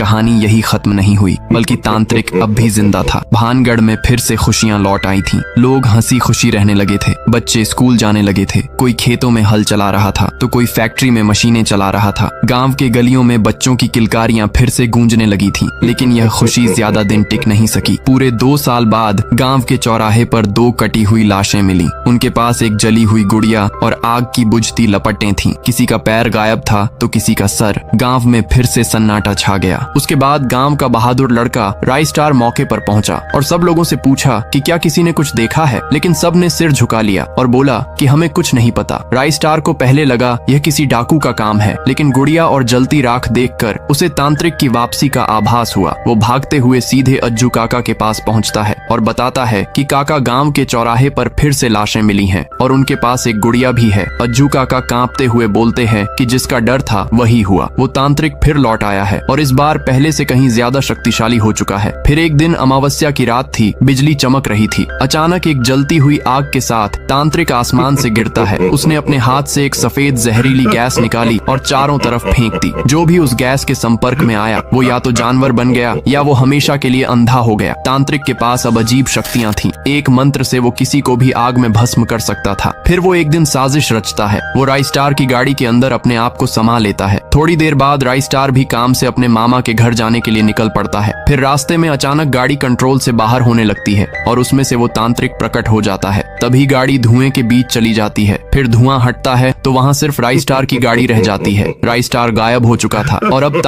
कहानी यही खत्म नहीं हुई, बल्कि तांत्रिक अब भी जिंदा था। भानगढ़ में फिर से खुशियां लौट आई थीं। लोग हंसी खुशी रहने लगे थे। बच्चे स्कूल जाने लगे थे। कोई खेतों में हल चला रहा था तो कोई फैक्ट्री में मशीनें चला रहा था। गांव के गलियों में बच्चों की किलकारियां फिर से गूंजने लगी थीं। लेकिन यह खुशी ज्यादा दिन टिक नहीं सकी। पूरे 2 साल बाद गांव के चौराहे पर 2 कटी हुई लाशें मिली। उनके पास एक जली हुई गुड़िया और आग की बुझती लपटें थीं। किसी का पैर गायब था तो किसी का सर। गांव में फिर से सन्नाटा छा गया। उसके बाद गांव का बहादुर लड़का राई स्टार मौके पर पहुंचा और सब लोगों से पूछा कि क्या किसी ने कुछ देखा है, लेकिन सब ने सिर झुका लिया और बोला कि हमें कुछ नहीं पता। राई स्टार को पहले लगा यह किसी डाकू का काम है, लेकिन गुड़िया और जलती राख देखकर उसे तांत्रिक की वापसी का आभास हुआ। वो भागते हुए सीधे अज्जू काका के पास पहुंचता है और बताता है कि काका गांव के चौराहे पर फिर से लाशें मिली हैं और उनके पास एक गुड़िया भी है। अज्जू काका कांपते हुए बोलते हैं कि जिसका डर था वही हुआ। वो तांत्रिक फिर लौट आया है और इस बार पहले से कहीं ज्यादा शक्तिशाली हो चुका है। फिर एक दिन अमावस्या की रात थी। बिजली चमक रही थी। अचानक एक जलती हुई आग के साथ तांत्रिक आसमान से गिरता है। उसने अपने हाथ से एक सफेद जहरीली गैस निकाली और चारों तरफ फेंक दी। जो भी उस गैस के संपर्क में आया वो या तो जानवर बन गया या वो हमेशा के लिए अंधा हो गया। तांत्रिक के पास अब अजीब शक्तियां थीं। एक मंत्र से वो किसी को भी आग में भस्म कर सकता था। फिर वो एक दिन साजिश रचता है। वो राई स्टार की गाड़ी के अंदर अपने आप को समा लेता है। थोड़ी देर बाद राई स्टार भी काम से अपने मामा के घर जाने के लिए निकल पड़ता है। फिर रास्ते में अचानक गाड़ी कंट्रोल से बाहर होने लगती है और उसमें से वो तांत्रिक प्रकट हो जाता है। तभी गाड़ी धुएं के बीच चली जाती है। फिर धुआं हटता है तो वहाँ सिर्फ राई स्टार की गाड़ी रह जाती है। राई स्टार गायब हो चुका था और अब